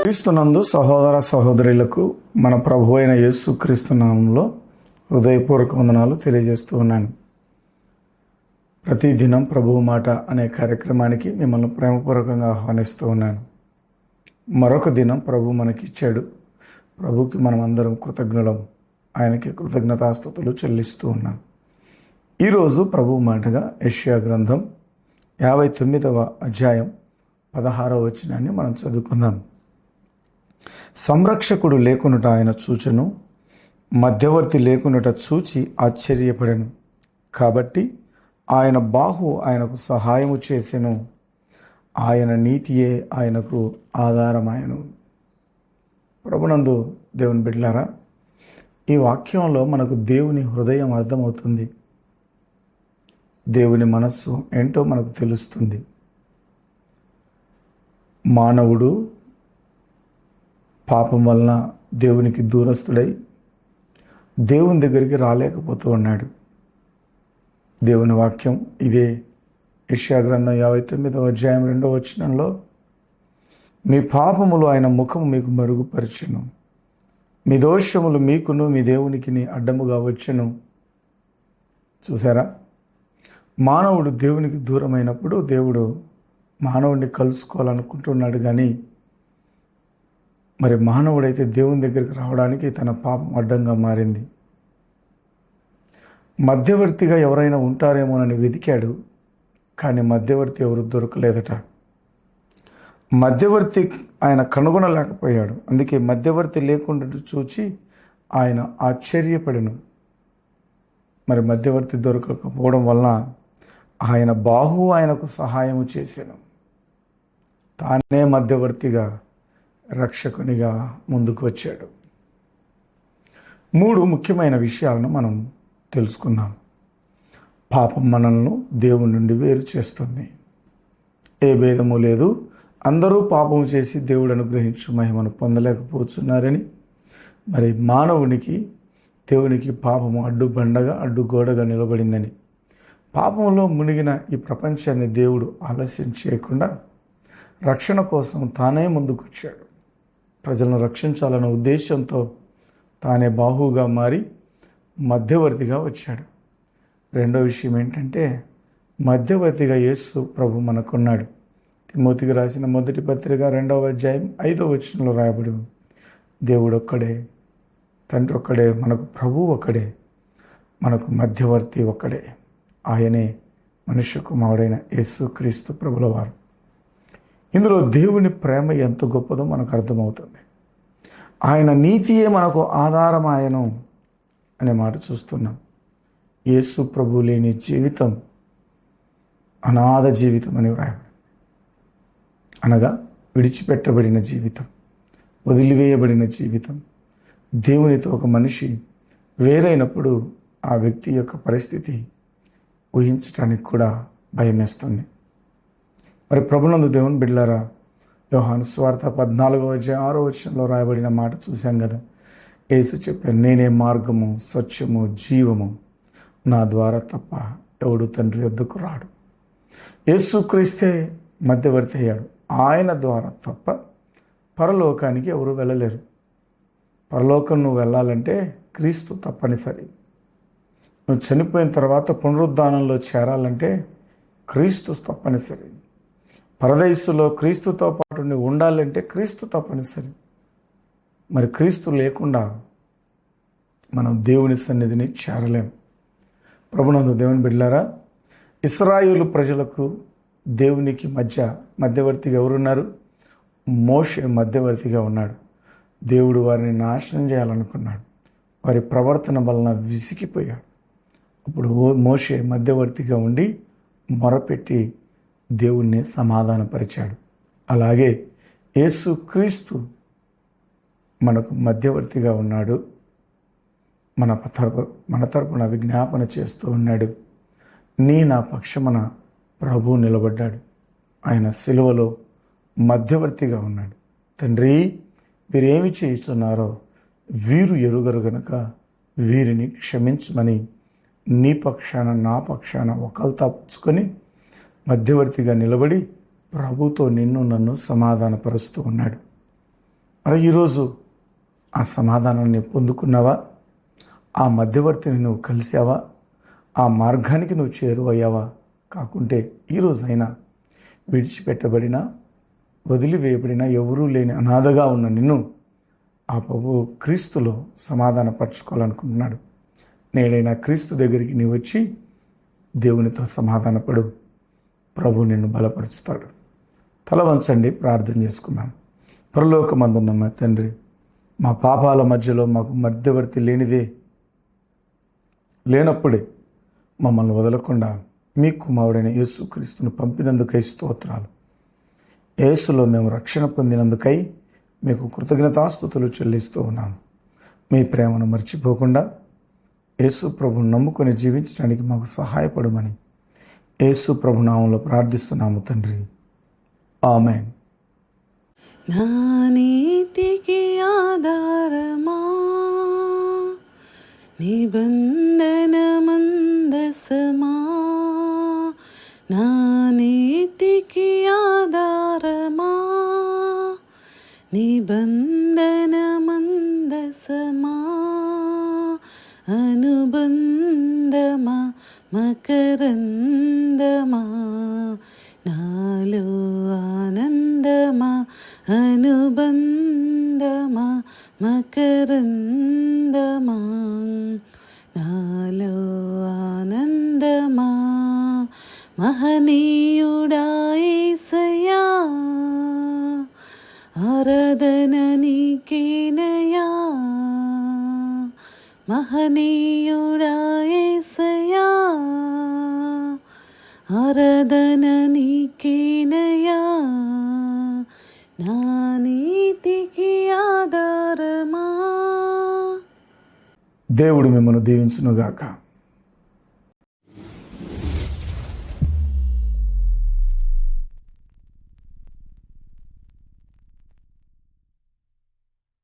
క్రీస్తునందు సహోదర సహోదరులకు మన ప్రభు అయిన యేసు క్రీస్తు నామంలో హృదయపూర్వక వందనాలు తెలియజేస్తూ ఉన్నాను. ప్రతిదినం ప్రభువు మాట అనే కార్యక్రమానికి మిమ్మల్ని ప్రేమపూర్వకంగా ఆహ్వానిస్తూ ఉన్నాను. మరొక దినం ప్రభు మనకిచ్చాడు. ప్రభుకి మనం అందరం కృతజ్ఞులం. ఆయనకి కృతజ్ఞతాస్తుతులు చెల్లిస్తూ ఉన్నాం. ఈరోజు ప్రభు మాటగా యెషయా గ్రంథం 59వ అధ్యాయం 16వ వచనాన్ని మనం చదువుకుందాం. సంరక్షకుడు లేకునుట ఆయన చూచెను, మధ్యవర్తి లేకునుట చూచి ఆశ్చర్యపడెను. కాబట్టి ఆయన బాహు ఆయనకు సహాయము చేసెను, ఆయన నీతియే ఆయనకు ఆధారమాయను. ప్రభునందు దేవుని బిడ్డలారా, ఈ వాక్యంలో మనకు దేవుని హృదయం అర్థమవుతుంది. దేవుని మనస్సు ఏంటో మనకు తెలుస్తుంది. మానవుడు పాపం వలన దేవునికి దూరస్తుడై దేవుని దగ్గరికి రాలేకపోతూ ఉన్నాడు. దేవుని వాక్యం ఇదే. యెషయా గ్రంథం 59వ అధ్యాయం 2వ వచనంలో, మీ పాపములు ఆయన ముఖము మీకు మరుగుపరచెను, మీ దోషములు మీకును మీ దేవునికి అడ్డముగా వచ్చెను. చూసారా, మానవుడు దేవునికి దూరమైనప్పుడు దేవుడు మానవుడిని కలుసుకోవాలనుకుంటున్నాడు. కానీ మరి మానవుడైతే దేవుని దగ్గరికి రావడానికి తన పాపం అడ్డంగా మారింది. మధ్యవర్తిగా ఎవరైనా ఉంటారేమోనని వెతికాడు, కానీ మధ్యవర్తి ఎవరు దొరకలేదట. మధ్యవర్తి ఆయన కనుగొనలేకపోయాడు. అందుకే మధ్యవర్తి లేకుండా చూచి ఆయన ఆశ్చర్యపడెను. మరి మధ్యవర్తి దొరకకపోవడం వలన ఆయన బాహు ఆయనకు సహాయము చేశాను. తానే మధ్యవర్తిగా రక్షకునిగా ముందుకు వచ్చాడు. 3 ముఖ్యమైన విషయాలను మనం తెలుసుకుందాం. పాపం మనల్ని దేవుని నుండి వేరు చేస్తుంది. ఏ భేదము లేదు. అందరూ పాపం చేసి దేవుడు అనుగ్రహించు మహిమను పొందలేకపోతున్నారని, మరి మానవునికి దేవునికి పాపము అడ్డుబండగా అడ్డుగోడగా నిలబడిందని, పాపంలో మునిగిన ఈ ప్రపంచాన్ని దేవుడు ఆలస్యం చేయకుండా రక్షణ కోసం తానే ముందుకొచ్చాడు. ప్రజలను రక్షించాలన్న ఉద్దేశంతో తానే బాహుగా మారి మధ్యవర్తిగా వచ్చాడు. రెండో విషయం ఏంటంటే, మధ్యవర్తిగా యేసు ప్రభు మనకున్నాడు. తిమోతికి రాసిన మొదటి పత్రిక 2వ అధ్యాయం 5వ వచనంలో రాయబడి, దేవుడు ఒక్కడే, తండ్రి ఒక్కడే, మనకు ప్రభువు ఒక్కడే, మనకు మధ్యవర్తి ఒక్కడే. ఆయనే మనుష్య కుమారుడైన యేసు క్రీస్తు ప్రభుల వారు. ఇందులో దేవుని ప్రేమ ఎంత గొప్పదో మనకు అర్థమవుతుంది. ఆయన నీతియే మనకు ఆధారమాయను అనే మాట చూస్తున్నాం. యేసు ప్రభు లేని జీవితం అనాథ జీవితం అని వ్రాయబడి, అనగా విడిచిపెట్టబడిన జీవితం, వదిలివేయబడిన జీవితం. దేవునితో ఒక మనిషి వేరైనప్పుడు ఆ వ్యక్తి యొక్క పరిస్థితి ఊహించడానికి కూడా భయమేస్తుంది. మరి ప్రభునందు దేవుని బిడ్డలారా, యోహాను సువార్త 14వ అధ్యాయం 6వ వచనంలో రాయబడిన మాట చూశాం కదా. యేసు చెప్పారు, నేనే మార్గము, సత్యము, జీవము, నా ద్వారా తప్ప ఎవడు తండ్రి వద్దకు రాడు. యేసు క్రీస్తే మధ్యవర్తి అయ్యాడు. ఆయన ద్వారా తప్ప పరలోకానికి ఎవరు వెళ్ళలేరు. పరలోకం నువ్వు వెళ్ళాలంటే క్రీస్తు తప్పనిసరి. నువ్వు చనిపోయిన తర్వాత పునరుద్ధానంలో చేరాలంటే క్రీస్తు తప్పనిసరి. పరదేశంలో క్రీస్తుతో పాటు నువ్వు ఉండాలంటే క్రీస్తు తప్పనిసరి. మరి క్రీస్తు లేకుండా మనం దేవుని సన్నిధిని చేరలేం. ప్రభునందు దేవుని బిడ్డలారా, ఇశ్రాయేలు ప్రజలకు దేవునికి మధ్యవర్తిగా ఎవరున్నారు? మోషే మధ్యవర్తిగా ఉన్నాడు. దేవుడు వారిని నాశనం చేయాలనుకున్నాడు. వారి ప్రవర్తన వలన విసిగిపోయాడు. అప్పుడు మోషే మధ్యవర్తిగా ఉండి మొరపెట్టి దేవుణ్ణి సమాధానపరిచాడు. అలాగే యేసు క్రీస్తు మనకు మధ్యవర్తిగా ఉన్నాడు. మన తరపున విజ్ఞాపన చేస్తూ ఉన్నాడు. నా పక్షమున ప్రభువు నిలబడ్డాడు. ఆయన సిలువలో మధ్యవర్తిగా ఉన్నాడు. తండ్రి, వీరేమి చేయుచున్నారో వీరు ఎరుగరు గనుక వీరిని క్షమించమని నీ పక్షాన నా పక్షాన ఒకల్తా పుచ్చుకొని మధ్యవర్తిగా నిలబడి ప్రభుతో నిన్ను నన్ను సమాధానపరుస్తూ ఉన్నాడు. మరి ఈరోజు ఆ సమాధానాన్ని పొందుకున్నావా? ఆ మధ్యవర్తిని నువ్వు కలిసావా? ఆ మార్గానికి నువ్వు చేరువయ్యావా? కాకుంటే ఈరోజైనా విడిచిపెట్టబడిన, వదిలివేయబడిన, ఎవరూ లేని అనాథగా ఉన్న నిన్ను ఆ ప్రభువు క్రీస్తులో సమాధానపరచుకోవాలనుకుంటున్నాడు. నేడైనా క్రీస్తు దగ్గరికి నీవు వచ్చి దేవునితో సమాధానపడు. ప్రభు నిన్ను బలపరుచుతాడు. తల వంచండి, ప్రార్థన చేసుకుందాం. పరలోకమందున్న మా తండ్రి, మా పాపాల మధ్యలో మాకు మధ్యవర్తి లేనప్పుడే మమ్మల్ని వదలకుండా మీ కుమారుడైన యేసుక్రీస్తును పంపినందుకై స్తోత్రాలు. యేసులో మేము రక్షణ పొందినందుకై మీకు కృతజ్ఞతాస్తుతులు చెల్లిస్తూ ఉన్నాము. మీ ప్రేమను మర్చిపోకుండా యేసు ప్రభుని నమ్ముకొని జీవించడానికి మాకు సహాయపడమని యేసు ప్రభు నామంలో ప్రార్థిస్తున్నాము తండ్రి. ఆమేన్. నా నీతికి ఆధారమా నిబంధన మందసమా, నా నీతికి ఆధారమా నిబంధన మందసమా, అనుబంధమా మకరందమా, నాలో ఆనందమా, అనుబంధమా మకరందమా, నాలో ఆనందమా, మహనీయుడా యేసయ్యా, ఆరాధన నీకేనయ్యా, మహనీయుడా యేసయ్యా, ఆరాధన నీకేనయ్యా, నా నీతికి ఆధారమా. దేవుడు మిమ్మల్ని దీవించునుగాక.